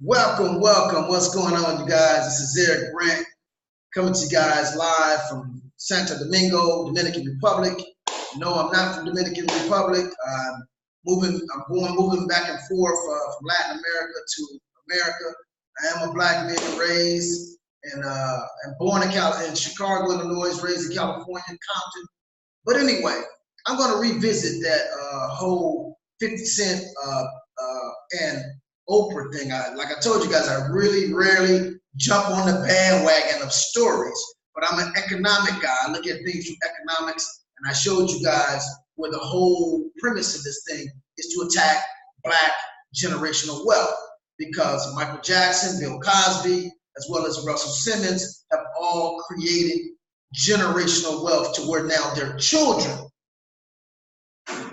Welcome, welcome. What's going on, you guys? This is Eric Grant coming to you guys live from Santo Domingo, Dominican Republic. No, I'm not from Dominican Republic. Moving back and forth from Latin America to America. I am a black man raised and born in Chicago, Illinois, raised in California, Compton. But anyway, I'm going to revisit that whole 50 Cent and Oprah thing. Like I told you guys, I really rarely jump on the bandwagon of stories, but I'm an economic guy. I look at things from economics, and I showed you guys where the whole premise of this thing is to attack black generational wealth, because Michael Jackson, Bill Cosby, as well as Russell Simmons have all created generational wealth to where now their children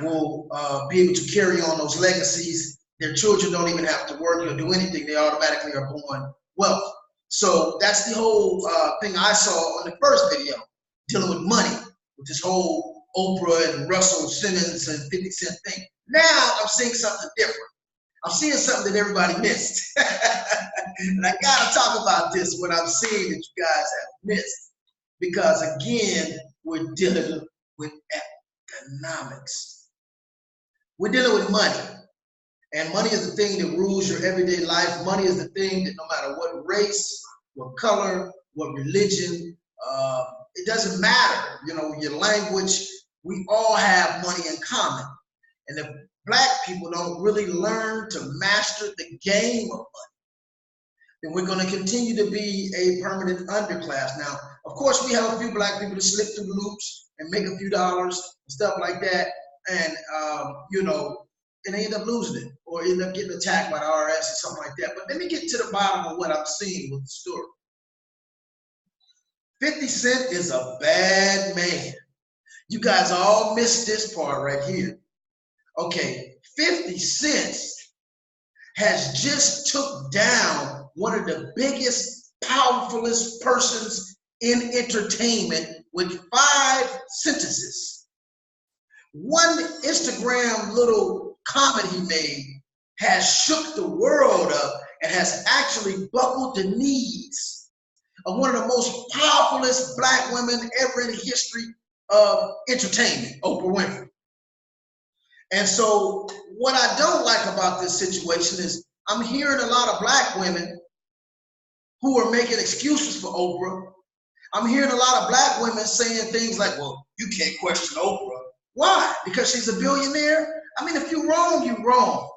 will be able to carry on those legacies. Their children don't even have to work or do anything. They automatically are born wealth. So that's the whole thing I saw on the first video, dealing with money, with this whole Oprah and Russell Simmons and 50 Cent thing. Now I'm seeing something different. I'm seeing something that everybody missed. And I gotta talk about this, what I'm seeing that you guys have missed. Because again, we're dealing with economics. We're dealing with money. And money is the thing that rules your everyday life. Money is the thing that no matter what race, what color, what religion, it doesn't matter, your language, we all have money in common. And if black people don't really learn to master the game of money, then we're going to continue to be a permanent underclass. Now, of course, we have a few black people that slip through the loops and make a few dollars and stuff like that. And, and they end up losing it or end up getting attacked by the IRS or something like that. But let me get to the bottom of what I'm seeing with the story. 50 Cent is a bad man. You guys all missed this part right here. Okay, 50 Cent has just took down one of the biggest, powerfulest persons in entertainment with 5 sentences. One Instagram little comment he made has shook the world up and has actually buckled the knees of one of the most powerfulest black women ever in the history of entertainment, Oprah Winfrey. And so what I don't like about this situation is I'm hearing a lot of black women who are making excuses for Oprah. I'm hearing a lot of black women saying things like, well, you can't question Oprah. Why? Because she's a billionaire? I mean, if you're wrong, you're wrong.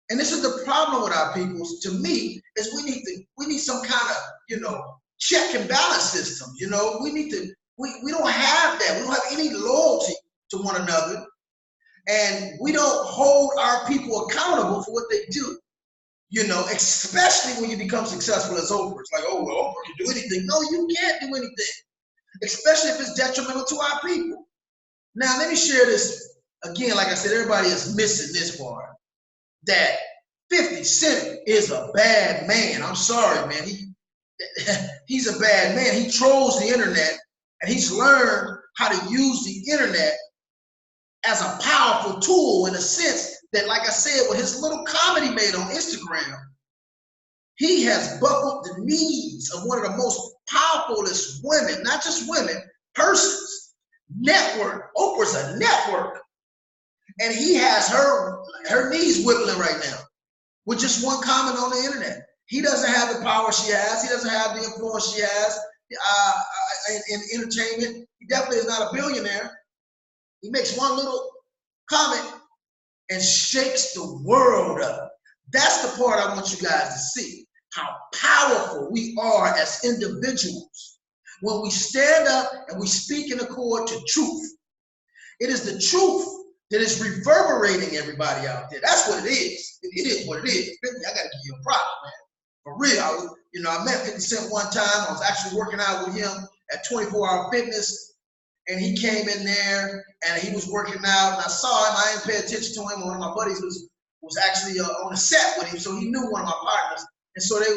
And this is the problem with our people, to me, is we need some kind of, check and balance system. We don't have that. We don't have any loyalty to one another. And we don't hold our people accountable for what they do. Especially when you become successful as Oprah. It's like, oh, well, Oprah can do anything. No, you can't do anything. Especially if it's detrimental to our people. Now, let me share this again. Like I said, everybody is missing this part. That 50 Cent is a bad man. I'm sorry, man. He's a bad man. He trolls the internet, and he's learned how to use the internet as a powerful tool, in a sense that, like I said, with his little comedy made on Instagram, he has buckled the knees of one of the most powerfulest women, not just women, persons. Network. Oprah's a network. And he has her knees wiggling right now with just one comment on the internet. He doesn't have the power she has. He doesn't have the influence she has in entertainment. He definitely is not a billionaire. He makes one little comment and shakes the world up. That's the part I want you guys to see, how powerful we are as individuals when we stand up and we speak in accord to truth. It is the truth that is reverberating everybody out there. That's what it is. It is what it is. 50, I got to give you a props, man. For real. I met 50 Cent one time. I was actually working out with him at 24 Hour Fitness. And he came in there and he was working out. And I saw him. I didn't pay attention to him. One of my buddies was actually on a set with him. So he knew one of my partners. And so they,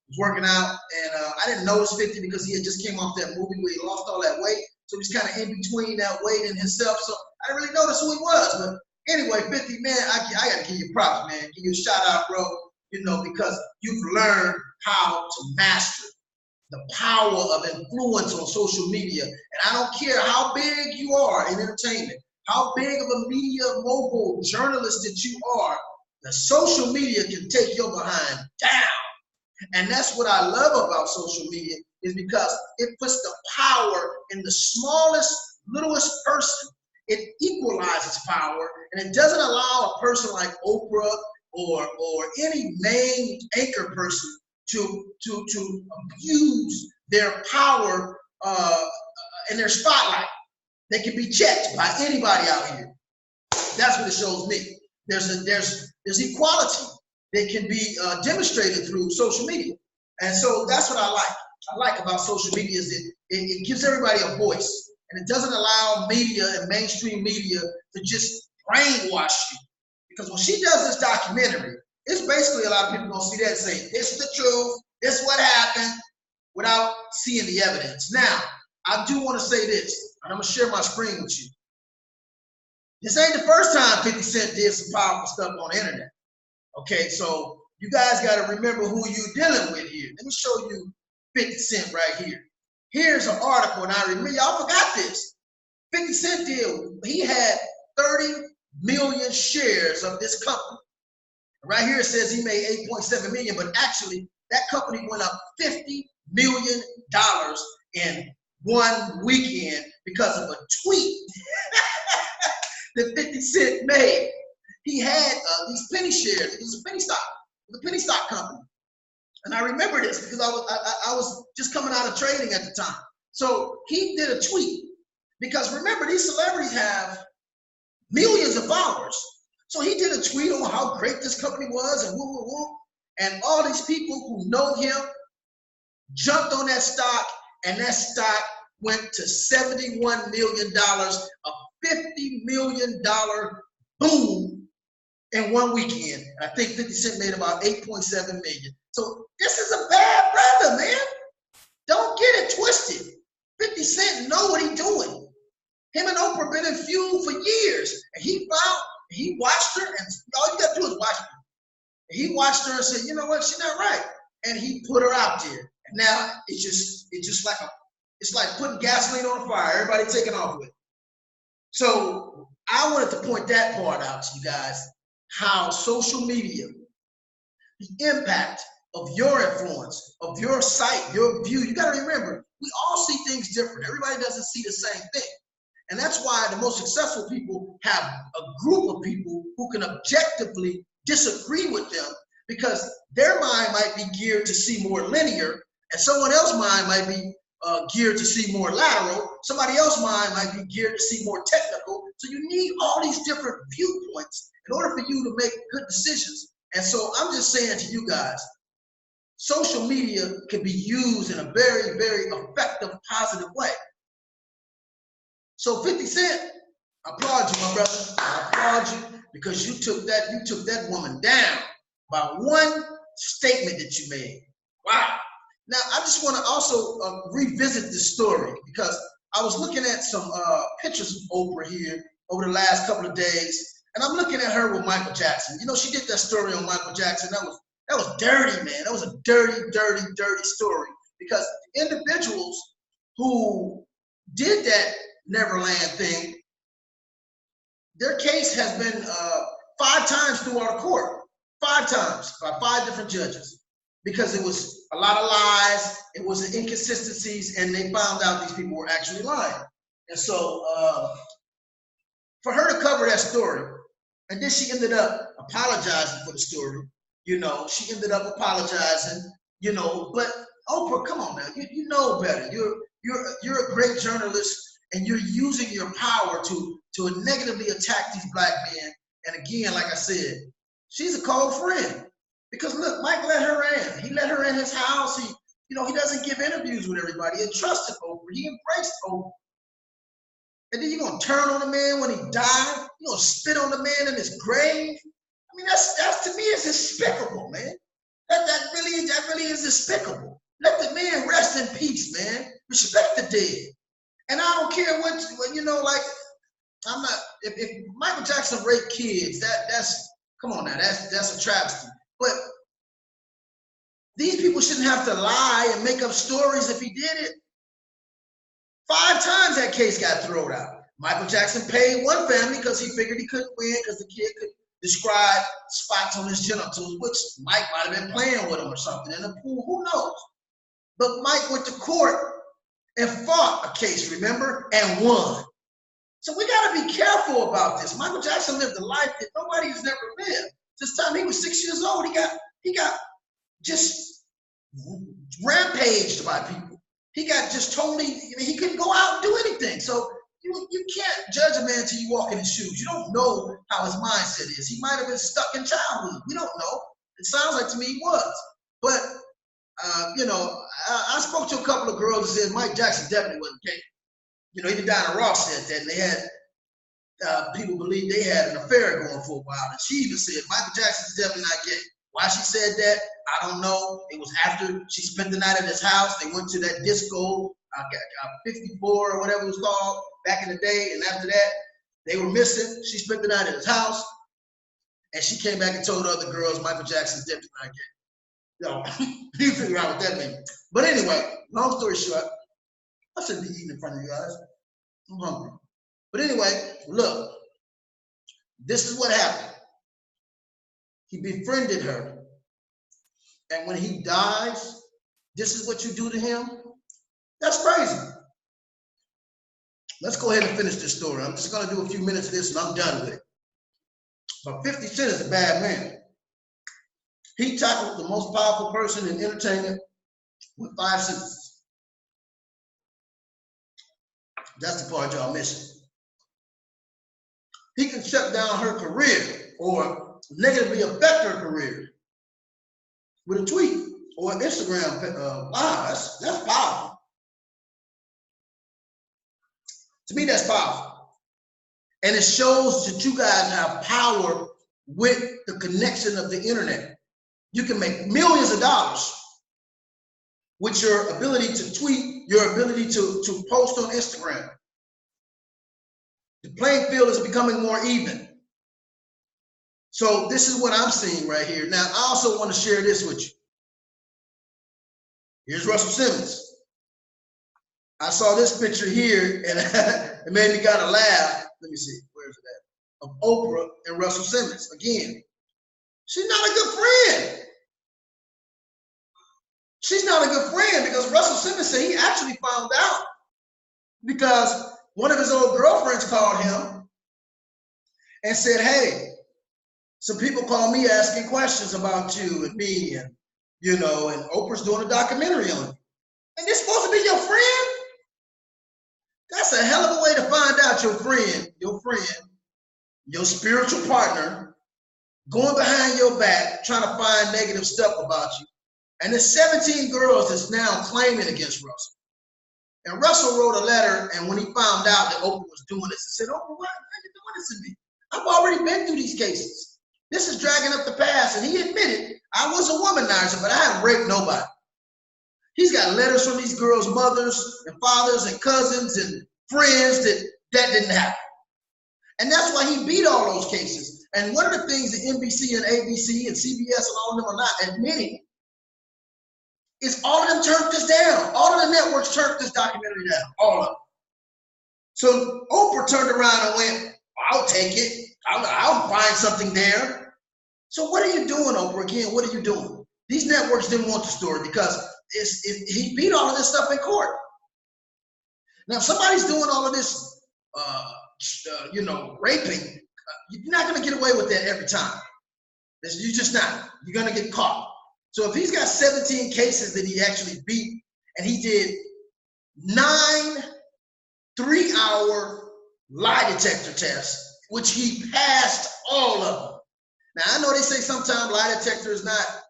was working out. And I didn't notice 50 because he had just came off that movie where he lost all that weight. So he's kind of in between that weight and himself. So I didn't really notice who he was. But anyway, 50, man, I got to give you props, man. Give you a shout out, bro. because you've learned how to master the power of influence on social media. And I don't care how big you are in entertainment, how big of a media mogul journalist that you are, the social media can take your behind down. And that's what I love about social media, is because it puts the power in the smallest, littlest person. It equalizes power, and it doesn't allow a person like Oprah or any main anchor person to abuse their power in their spotlight. They can be checked by anybody out here. That's what it shows me. There's equality that can be demonstrated through social media, and so that's what I like about social media, is that it gives everybody a voice, and it doesn't allow media and mainstream media to just brainwash you. Because when she does this documentary, it's basically a lot of people gonna see that and say, this is the truth, this is what happened, without seeing the evidence. Now, I do want to say this, and I'm gonna share my screen with you. This ain't the first time 50 Cent did some powerful stuff on the internet. Okay, so you guys gotta remember who you're dealing with here. Let me show you 50 Cent right here. Here's an article, and I remember, y'all forgot this. 50 Cent he had 30 million shares of this company. Right here it says he made 8.7 million, but actually that company went up $50 million in one weekend because of a tweet that 50 Cent made. He had these penny shares. It was a penny stock. It was a penny stock company. And I remember this because I was just coming out of trading at the time. So he did a tweet, because remember, these celebrities have millions of followers. So he did a tweet on how great this company was and woo, woo, woo. And all these people who know him jumped on that stock, and that stock went to $71 million, a $50 million boom in one weekend. I think 50 Cent made about 8.7 million. So this is a bad brother, man. Don't get it twisted. 50 Cent know what he's doing. Him and Oprah been in feud for years, and he watched her, and all you gotta do is watch her. And he watched her and said, you know what, she's not right, and he put her out there. And now it's just like it's like putting gasoline on a fire. Everybody taking off with it. So I wanted to point that part out to you guys, how social media, the impact of your influence, of your sight, your view. You got to remember, we all see things different. Everybody doesn't see the same thing. And that's why the most successful people have a group of people who can objectively disagree with them, because their mind might be geared to see more linear, and someone else's mind might be geared to see more lateral. Somebody else's mind might be geared to see more technical. So you need all these different viewpoints in order for you to make good decisions. And so I'm just saying to you guys, social media can be used in a very, very effective, positive way. So 50 Cent, I applaud you, my brother. I applaud you, because you took that woman down by one statement that you made. Wow. Now, I just want to also revisit this story, because I was looking at some pictures of Oprah here over the last couple of days, and I'm looking at her with Michael Jackson. You know, she did that story on Michael Jackson. That was dirty, man. That was a dirty, dirty, dirty story, because individuals who did that Neverland thing, their case has been 5 times through our court, 5 times by 5 different judges, because it was a lot of lies, it was inconsistencies, and they found out these people were actually lying. And so for her to cover that story, and then she ended up apologizing for the story, you know, she ended up apologizing, you know, but Oprah, come on now, you know better. You're a great journalist, and you're using your power to negatively attack these black men. And again, like I said, she's a cold friend. Because look, Mike let her in. He let her in his house. He doesn't give interviews with everybody. He trusted Oprah. He embraced Oprah. And then you're gonna turn on the man when he died. You're gonna spit on the man in his grave. I mean, that's to me is despicable, man. That really is despicable. Let the man rest in peace, man. Respect the dead. And I don't care what you know, like, I'm not, if Michael Jackson raped kids, that's come on now, that's a travesty. But people shouldn't have to lie and make up stories if he did it. 5 times that case got thrown out. Michael Jackson paid one family because he figured he couldn't win because the kid could describe spots on his genitals, which Mike might have been playing with him or something in the pool, who knows? But Mike went to court and fought a case, remember, and won. So we got to be careful about this. Michael Jackson lived a life that nobody has never lived. This time he was 6 years old, he got just rampaged by people. He got just totally, he couldn't go out and do anything. So you can't judge a man until you walk in his shoes. You don't know how his mindset is. He might have been stuck in childhood. We don't know. It sounds like to me he was. But, I spoke to a couple of girls and said Mike Jackson definitely wasn't gay. Even Diana Ross said that, and they had people believe they had an affair going for a while. And she even said Michael Jackson's definitely not gay. Why she said that, I don't know. It was after she spent the night at his house. They went to that disco, 54 or whatever it was called back in the day. And after that, they were missing. She spent the night at his house. And she came back and told other girls Michael Jackson's definitely not gay. You figure out what that means. But anyway, long story short, I shouldn't be eating in front of you guys. I'm hungry. But anyway, look, this is what happened. He befriended her. And when he dies, this is what you do to him? That's crazy. Let's go ahead and finish this story. I'm just going to do a few minutes of this and I'm done with it. But 50 Cent is a bad man. He tackled the most powerful person in entertainment with 5 sentences. That's the part y'all missing. He can shut down her career or negatively affect her career with a tweet or an Instagram. Wow, that's powerful. To me, that's powerful. And it shows that you guys have power with the connection of the internet. You can make millions of dollars with your ability to tweet, your ability to post on Instagram. The playing field is becoming more even. So this is what I'm seeing right here. Now, I also want to share this with you. Here's Russell Simmons. I saw this picture here and it made me kind of laugh. Let me see, where is it at? Of Oprah and Russell Simmons. Again, she's not a good friend. She's not a good friend because Russell Simmons said he actually found out because one of his old girlfriends called him and said, hey, some people call me asking questions about you and me and, and Oprah's doing a documentary on you. And this supposed to be your friend? That's a hell of a way to find out your friend, your spiritual partner, going behind your back, trying to find negative stuff about you. And there's 17 girls that's now claiming against Russell. And Russell wrote a letter, and when he found out that Oprah was doing this, he said, Oprah, why are you doing this to me? I've already been through these cases. This is dragging up the past. And he admitted, I was a womanizer, but I haven't raped nobody. He's got letters from these girls' mothers and fathers and cousins and friends that didn't happen. And that's why he beat all those cases. And one of the things that NBC and ABC and CBS and all of them are not admitting is all of them turned this down. All of the networks turned this documentary down, all of them. So Oprah turned around and went, I'll take it. I'll find something there. So what are you doing, Oprah? Again, what are you doing? These networks didn't want the story because he beat all of this stuff in court. Now, if somebody's doing all of this, raping, you're not going to get away with that every time. You're just not. You're going to get caught. So if he's got 17 cases that he actually beat, and he did 9 3-hour lie detector tests, which he passed all of them. Now, I know they say sometimes lie detector is not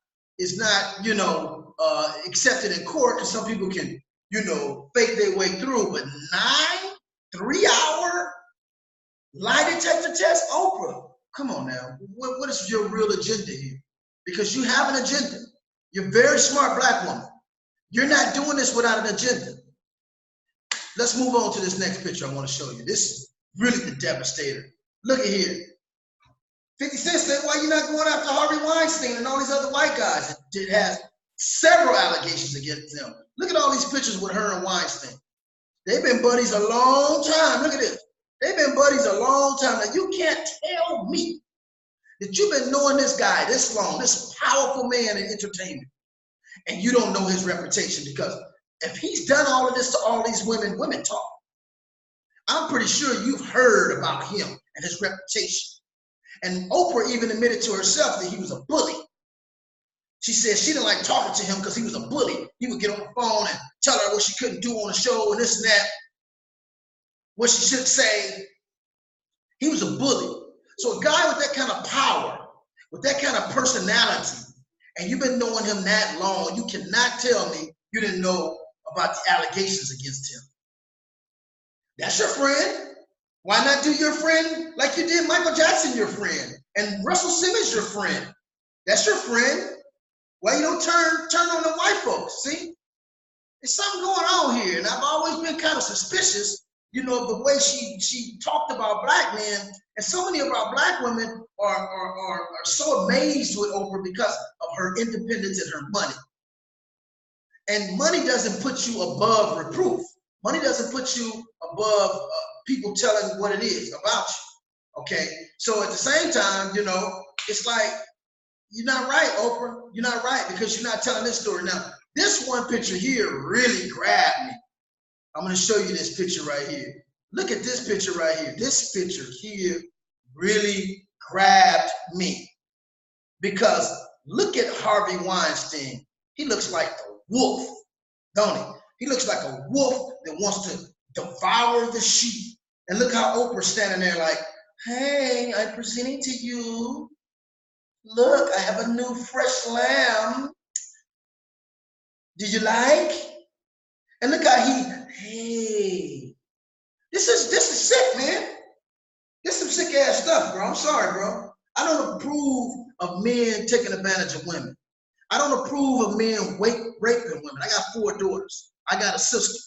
accepted in court because some people can, fake their way through, but 9 3-hour lie detector tests? Oprah, come on now. What is your real agenda here? Because you have an agenda. You're a very smart black woman. You're not doing this without an agenda. Let's move on to this next picture I want to show you. This is really the devastator. Look at here. 50 Cent said, why you not going after Harvey Weinstein and all these other white guys? It has several allegations against them. Look at all these pictures with her and Weinstein. They've been buddies a long time. Look at this. They've been buddies a long time. Now, you can't tell me that you've been knowing this guy this long, this powerful man in entertainment, and you don't know his reputation, because if he's done all of this to all these women, women talk. I'm pretty sure you've heard about him and his reputation. And Oprah even admitted to herself that he was a bully. She said she didn't like talking to him because he was a bully. He would get on the phone and tell her what she couldn't do on the show and this and that, what she should say. He was a bully. So a guy with that kind of power, with that kind of personality, and you've been knowing him that long, you cannot tell me you didn't know about the allegations against him. That's your friend. Why not do your friend like you did Michael Jackson, your friend, and Russell Simmons, your friend? That's your friend. Why you don't turn on the white folks? See, there's something going on here, and I've always been kind of suspicious, you know, of the way she talked about black men, and so many of our black women are so amazed with Oprah because of her independence and her money. And money doesn't put you above reproof. Money doesn't put you above people telling what it is about you. Okay, so at the same time, you know, it's like, you're not right, Oprah. You're not right, because you're not telling this story. Now, this one picture here really grabbed me. I'm going to show you this picture right here. Look at this picture right here. This picture here really grabbed me, because look at Harvey Weinstein. He looks like a wolf, don't he? He looks like a wolf that wants to devour the sheep. And look how Oprah's standing there like, hey, I'm presenting to you. Look, I have a new fresh lamb. Do you like? And look how hey, this is sick, man. This is some sick ass stuff, bro. I'm sorry, bro. I don't approve of men taking advantage of women. I don't approve of men raping women. I got 4 daughters. I got a sister.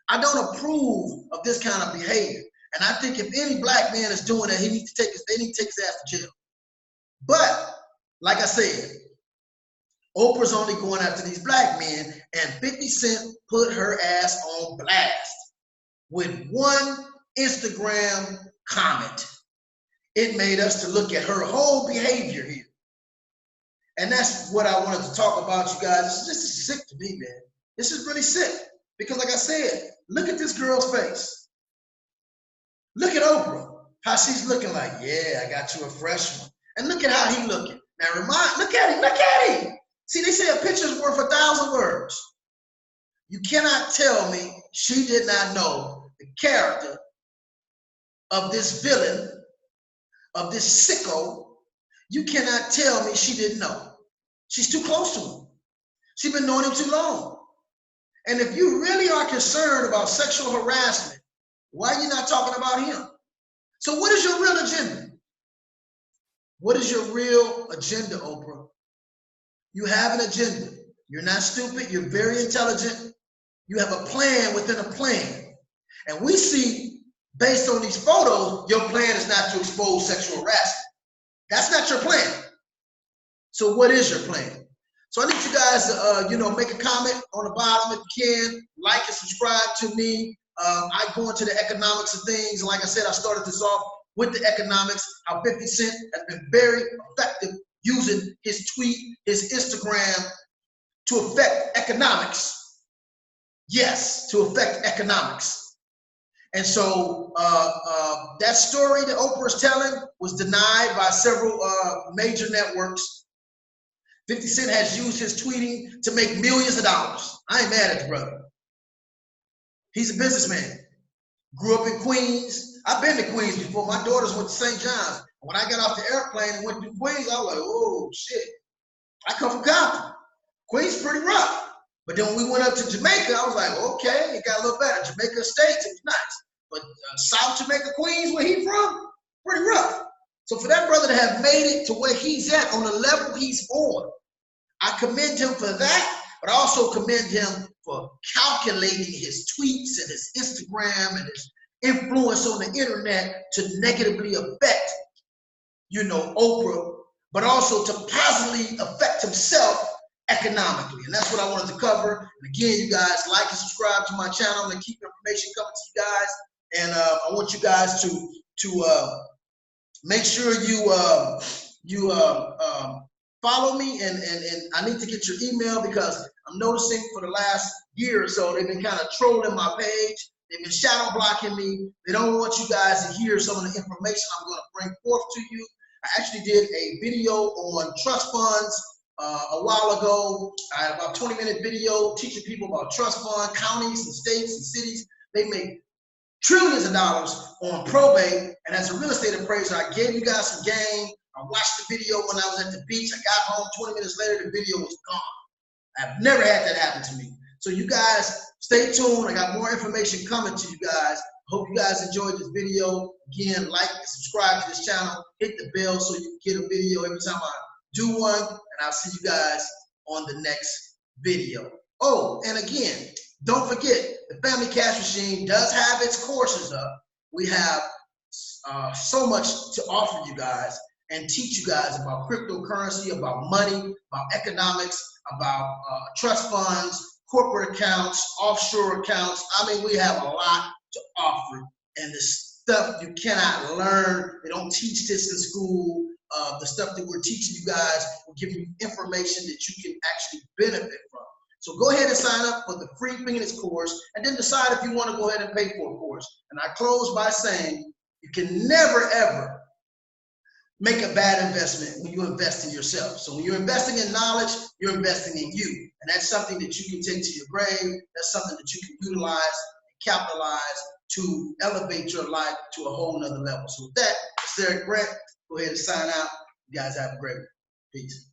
I don't approve of this kind of behavior. And I think if any black man is doing that, they need to take his ass to jail. But like I said, Oprah's only going after these black men, and 50 Cent put her ass on blast with one Instagram comment. It made us to look at her whole behavior here. And that's what I wanted to talk about, you guys. This is sick to me, man. This is really sick. Because like I said, look at this girl's face. Look at Oprah, how she's looking like, yeah, I got you a fresh one. And look at how he looking. Now look at him. See, they say a picture's worth 1,000 words. You cannot tell me she did not know the character of this villain, of this sicko. You cannot tell me she didn't know. She's too close to him. She's been knowing him too long. And if you really are concerned about sexual harassment, why are you not talking about him? So what is your real agenda? What is your real agenda, Oprah? You have an agenda. You're not stupid. You're very intelligent. You have a plan within a plan. And we see, based on these photos, your plan is not to expose sexual harassment. That's not your plan. So what is your plan? So I need you guys to, make a comment on the bottom if you can. Like and subscribe to me. I go into the economics of things. And like I said, I started this off with the economics, how 50 Cent has been very effective using his tweet, his Instagram to affect economics. Yes, to affect economics. And so that story that Oprah is telling was denied by several major networks. 50 Cent has used his tweeting to make millions of dollars. I ain't mad at the brother. He's a businessman. Grew up in Queens. I've been to Queens before. My daughters went to St. John's. When I got off the airplane and went to Queens, I was like, oh, shit. I come from Compton. Queens is pretty rough. But then when we went up to Jamaica, I was like, okay, it got a little better. Jamaica Estates, it was nice. But South Jamaica, Queens, where he from, pretty rough. So for that brother to have made it to where he's at on the level he's on, I commend him for that, but I also commend him for calculating his tweets and his Instagram and his influence on the internet to negatively affect, Oprah, but also to positively affect himself economically. And that's what I wanted to cover. And again, you guys, like and subscribe to my channel and keep information coming to you guys. And I want you guys to make sure you follow me, and I need to get your email, because I'm noticing for the last year or so they've been kind of trolling my page. They've been shadow blocking me. They don't want you guys to hear some of the information I'm going to bring forth to you. I actually did a video on trust funds a while ago. I had about a 20-minute video teaching people about trust fund, counties and states and cities. They make trillions of dollars on probate. And as a real estate appraiser, I gave you guys some game. I watched the video when I was at the beach. I got home 20 minutes later, the video was gone. I've never had that happen to me. So you guys stay tuned. I got more information coming to you guys. Hope you guys enjoyed this video. Again, like and subscribe to this channel. Hit the bell so you can get a video every time I do one. And I'll see you guys on the next video. Oh, and again, don't forget, the Family Cash Machine does have its courses up. We have so much to offer you guys and teach you guys about cryptocurrency, about money, about economics, about trust funds, corporate accounts, offshore accounts. I mean, we have a lot to offer, and the stuff you cannot learn. They don't teach this in school. The stuff that we're teaching you guys will give you information that you can actually benefit from. So go ahead and sign up for the free Phoenix course, and then decide if you want to go ahead and pay for a course. And I close by saying, you can never, ever make a bad investment when you invest in yourself. So when you're investing in knowledge, you're investing in you. And that's something that you can take to your grave. That's something that you can utilize and capitalize to elevate your life to a whole nother level. So with that, it's Eric Brett. Go ahead and sign out. You guys have a great one. Peace.